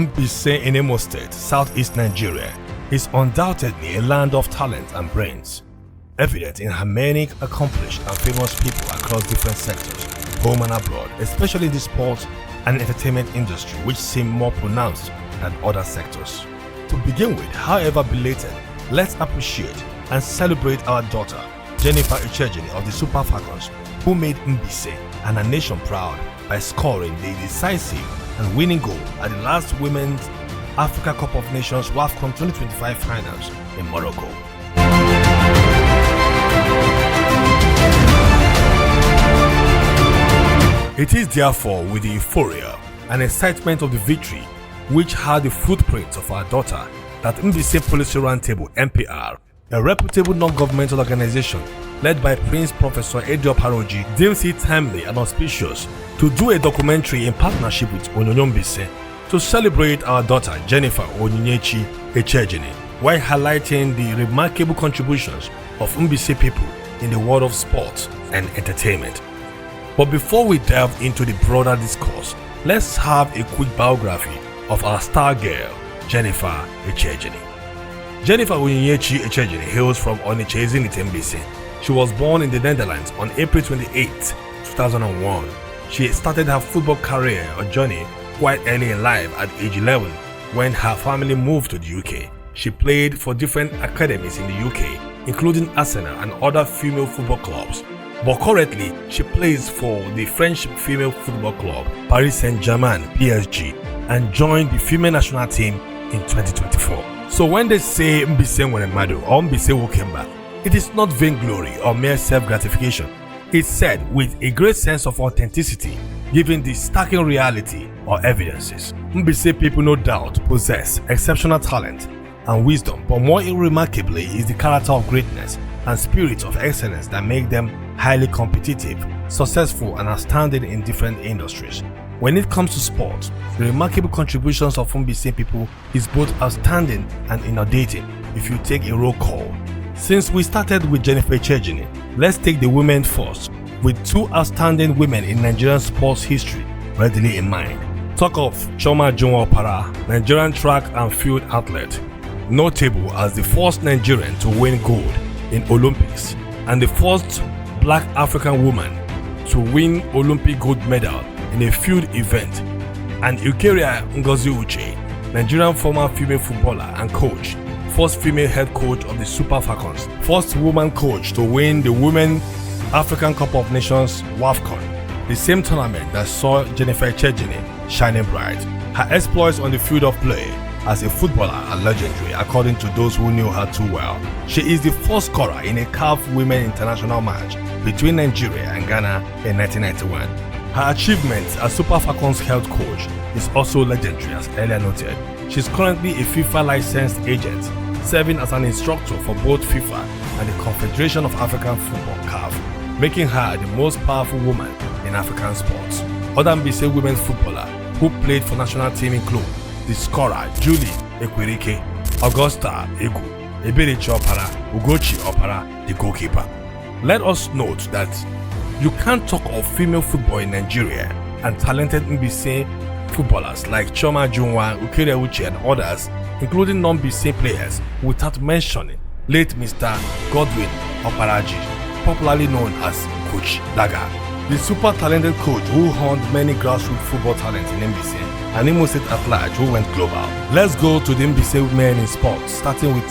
Mbaise in Imo State, southeast Nigeria, is undoubtedly a land of talent and brains, evident in her many accomplished and famous people across different sectors, home and abroad, especially in the sports and entertainment industry, which seem more pronounced than other sectors. To begin with, however belated, let's appreciate and celebrate our daughter, Jennifer Echejini of the Super Falcons, who made Mbaise and her nation proud by scoring the decisive and winning goal at the last Women's Africa Cup of Nations WAFCON 2025 finals in Morocco. It is therefore with the euphoria and excitement of the victory, which had the footprints of our daughter, that Mbaise Policy Roundtable (MPR), a reputable non-governmental organization led by Prince Professor Edio Paroji, deems it timely and auspicious to do a documentary in partnership with Onyonyo Mbaise to celebrate our daughter Jennifer Onyinyechi Echejini, while highlighting the remarkable contributions of Mbaise people in the world of sports and entertainment. But before we delve into the broader discourse, let's have a quick biography of our star girl, Jennifer Echejini. Jennifer Onyinyechi Echejini hails from Onitsha, Mbaise. She was born in the Netherlands on April 28, 2001. She started her football career or journey quite early in life at age 11 when her family moved to the UK. She played for different academies in the UK, including Arsenal and other female football clubs. But currently, she plays for the French female football club Paris Saint-Germain (PSG) and joined the female national team in 2024. So when they say Mbaise Nweremadu or Mbaise Wokemba, it is not vainglory or mere self-gratification. It's said with a great sense of authenticity, given the starking reality or evidences. Mbaise people no doubt possess exceptional talent and wisdom, but more remarkably is the character of greatness and spirit of excellence that make them highly competitive, successful and outstanding in different industries. When it comes to sport, the remarkable contributions of Mbaise people is both outstanding and inundating if you take a roll call. Since we started with Jennifer Echejini, let's take the women first, with two outstanding women in Nigerian sports history readily in mind. Talk of Chioma Ajunwa-Opara, Nigerian track and field athlete, notable as the first Nigerian to win gold in Olympics and the first Black African woman to win Olympic gold medal in a field event, and Eukeria Ngozi Uche, Nigerian former female footballer and coach, first female head coach of the Super Falcons, first woman coach to win the Women's African Cup of Nations WAFCON, the same tournament that saw Jennifer Echejini shining bright. Her exploits on the field of play as a footballer are legendary according to those who knew her too well. She is the first scorer in a CAF Women International match between Nigeria and Ghana in 1991. Her achievements as Super Falcons head coach is also legendary as earlier noted. She is currently a FIFA licensed agent, serving as an instructor for both FIFA and the Confederation of African Football (CAF), making her the most powerful woman in African sports. Other Mbaise women footballer who played for national team include the scorer Julie Ekwerike, Augusta Egu, Ebelechi Opara, Ugochi Opara, the goalkeeper. Let us note that you can't talk of female football in Nigeria and talented Mbaise footballers like Chioma Ajunwa, Eukeria Uche and others, including non-Mbaise players, without mentioning late Mr. Godwin Oparaji, popularly known as Coach Daga, the super talented coach who honed many grassroots football talents in Mbaise and Imo State at large who went global. Let's go to the Mbaise women in sports, starting with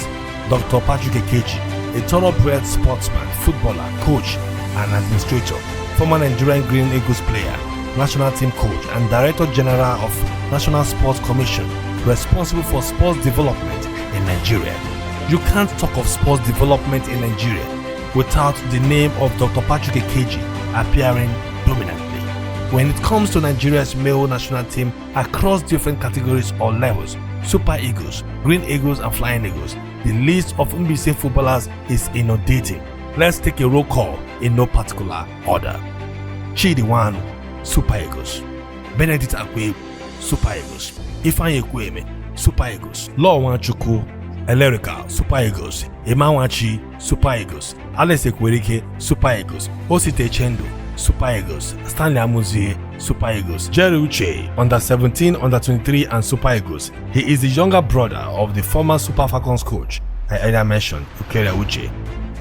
Dr. Patrick Ekeji, a thoroughbred sportsman, footballer, coach and administrator, former Nigerian Green Eagles player, national team coach and Director General of National Sports Commission, responsible for sports development in Nigeria. You can't talk of sports development in Nigeria without the name of Dr. Patrick Ekeji appearing dominantly. When it comes to Nigeria's male national team across different categories or levels, Super Eagles, Green Eagles and Flying Eagles, the list of Mbaise footballers is inundating. Let's take a roll call in no particular order. Chidi Wanu, Super Eagles. Benedict Akwe, Super Eagles. Ifeanyi Ekwueme, Super Eagles. Law Nwachukwu, Elerica, Super Eagles. Emma Nwachi, Super Eagles. Alex Ekwerike, Super Eagles. Osite Chendo, Super Eagles, Stanley Amuzie, Super Eagles, Jerry Uche, under 17, under 23 and Super Eagles. He is the younger brother of the former Super Falcons coach I earlier mentioned, Ukere Uche.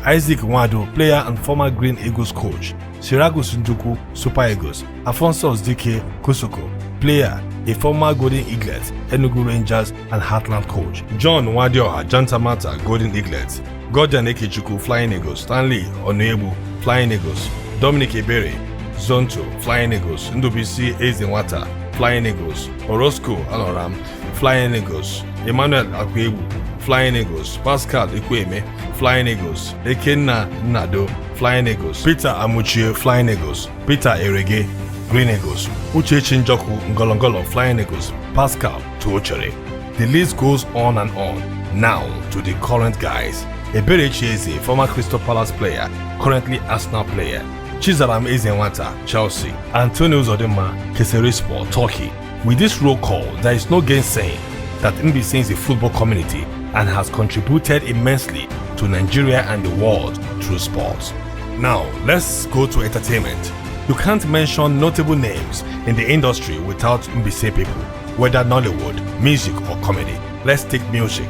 Isaac Nwado, player and former Green Eagles coach. Shiragu Sunduku, Super Eagles. Alfonso Dike Kusuko, player, a former Golden Eaglets, Enugu Rangers and Heartland coach. John Wadioha, Jantamata, Golden Eaglets. Gordon Ekechukwu, Flying Eagles. Stanley Onuebu, Flying Eagles. Dominic Ebere, Zonto, Flying Eagles. Ndubisi Ezenwata, Flying Eagles. Orozco Anoram, Flying Eagles. Emmanuel Akwebu, Flying Eagles. Pascal Ikweme, Flying Eagles. Ekenna Nado, Flying Eagles. Peter Amuchie, Flying Eagles. Peter Erege, Green Eagles. Uche Chinjoku Ngolongolo, Flying Eagles. Pascal Tuochere. The list goes on and on. Now to the current guys. Ebere Chieze, former Crystal Palace player, currently Arsenal player. Chizaram Ezenwata, Chelsea. Antonio Zodema, Kayserispor, Turkey. With this roll call, there is no gainsaying that Mbaise'S is a football community and has contributed immensely to Nigeria and the world through sports. Now, let's go to entertainment. You can't mention notable names in the industry without Mbaise's people, whether Nollywood, music or comedy. Let's take music.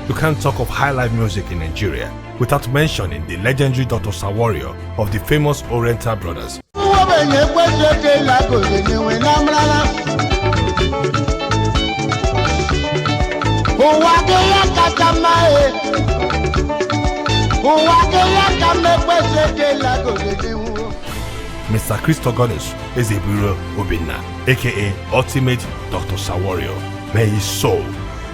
You can't talk of high life music in Nigeria without mentioning the legendary Dr. Sawario of the famous Oriental Brothers. Mr. Christogonus Ezeburo Obinna, aka Ultimate Dr. Sawario. May his soul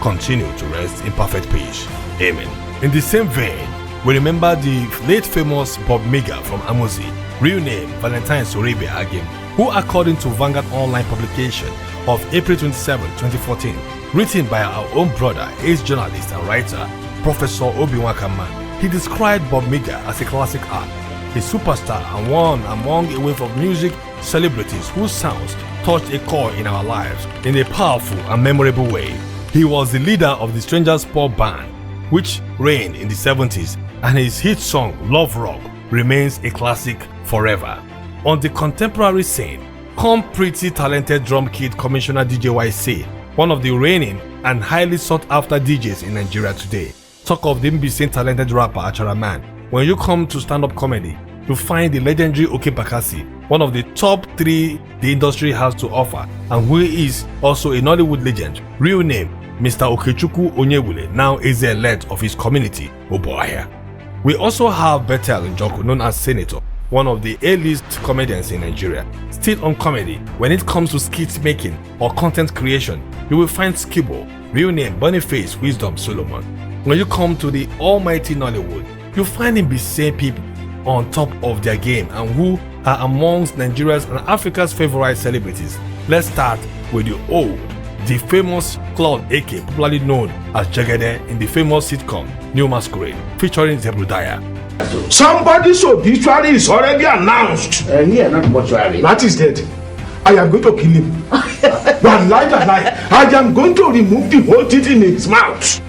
continue to rest in perfect peace. Amen. In the same vein, we remember the late famous Bob Miga from Amuzie, real name Valentine Sorebe Agim, who according to Vanguard Online publication of April 27, 2014, written by our own brother, ace journalist and writer, Professor Obiwakama, he described Bob Miga as a classic act, a superstar and one among a wave of music celebrities whose sounds touched a core in our lives in a powerful and memorable way. He was the leader of the Strangers Pop Band, which reigned in the 70s, and his hit song Love Rock remains a classic forever. On the contemporary scene, come pretty talented drum kid Commissioner DJ YC, one of the reigning and highly sought after DJs in Nigeria today. Talk of the Mbaise's talented rapper Achara Man. When you come to stand-up comedy, you find the legendary Oke Bakassi, one of the top 3 the industry has to offer, and who is also a Nollywood legend. Real name Mr. Okechukwu Onyewule, now is the elect of his community, Oboaya. We also have Bethel Njoku, known as Senator, one of the A-list comedians in Nigeria. Still on comedy, when it comes to skit making or content creation, you will find Skibo, real name Boniface Wisdom Solomon. When you come to the almighty Nollywood, you find Mbaise's people on top of their game and who are amongst Nigeria's and Africa's favorite celebrities. Let's start with the famous Claude Eke, popularly known as Jagede in the famous sitcom New Masquerade, featuring Zebrudiah. Somebody's obituary is already announced. Here, not mortuary. That is dead. I am going to kill him. But lie. I am going to remove the whole teeth in his mouth.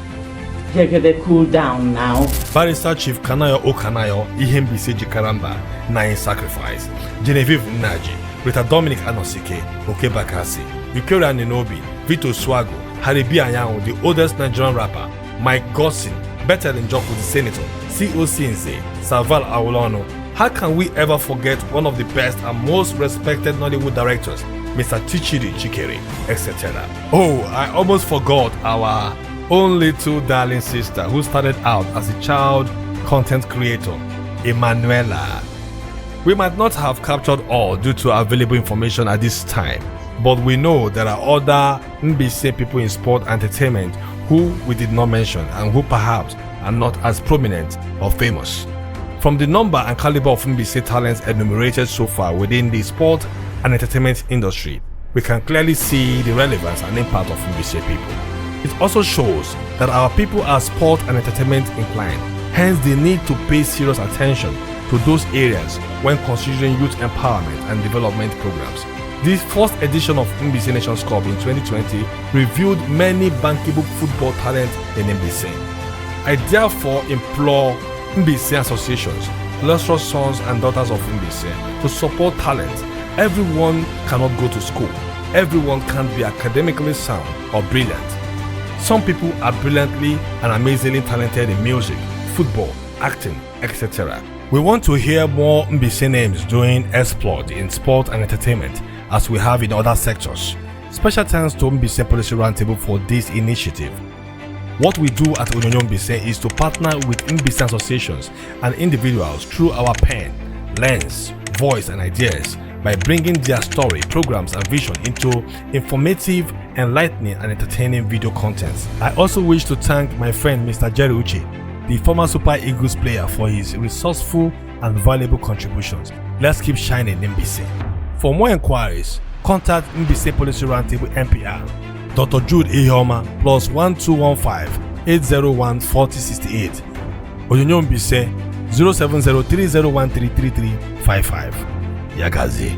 Jagede, cool down now. Barrister Chief Kanayo Okanayo, Mbaise's Jikaramba, Nine Sacrifice, Genevieve Nnaji, Rita Dominic Anosike, Oke Bakassi, Yukere Aninobi, Vito Swago, Haribi Anyanwu, the oldest Nigerian rapper, Mike Gossin, Bethel Njoku, the Senator, C.O.C. Nze, Saval Awolono. How can we ever forget one of the best and most respected Nollywood directors, Mr. Tichiri Chikere, etc. Oh, I almost forgot our own little darling sister who started out as a child content creator, Emanuela. We might not have captured all due to available information at this time, but we know there are other Mbaise's people in sport and entertainment who we did not mention and who perhaps are not as prominent or famous. From the number and caliber of Mbaise's talents enumerated so far within the sport and entertainment industry, we can clearly see the relevance and impact of Mbaise's people. It also shows that our people are sport and entertainment inclined, hence they need to pay serious attention to those areas when considering youth empowerment and development programs. The first edition of Mbaise's Nations Cup in 2020 revealed many bankable football talent in Mbaise. I therefore implore Mbaise associations, illustrious sons and daughters of Mbaise to support talent. Everyone cannot go to school. Everyone can't be academically sound or brilliant. Some people are brilliantly and amazingly talented in music, football, acting, etc. We want to hear more Mbaise names doing exploit in sport and entertainment as we have in other sectors. Special thanks to Mbaise Policy Roundtable for this initiative. What we do at Onyonyo Mbaise is to partner with Mbaise associations and individuals through our pen, lens, voice and ideas by bringing their story, programs and vision into informative, enlightening and entertaining video contents. I also wish to thank my friend Mr. Jerry Uche, the former Super Eagles player, for his resourceful and valuable contributions. Let's keep shining in Mbaise. For more inquiries, contact Mbaise Policy Roundtable MPR, Dr. Jude Ihoma, +1215 801 4068. Onyonyo Mbaise 0703013355. Yagazi.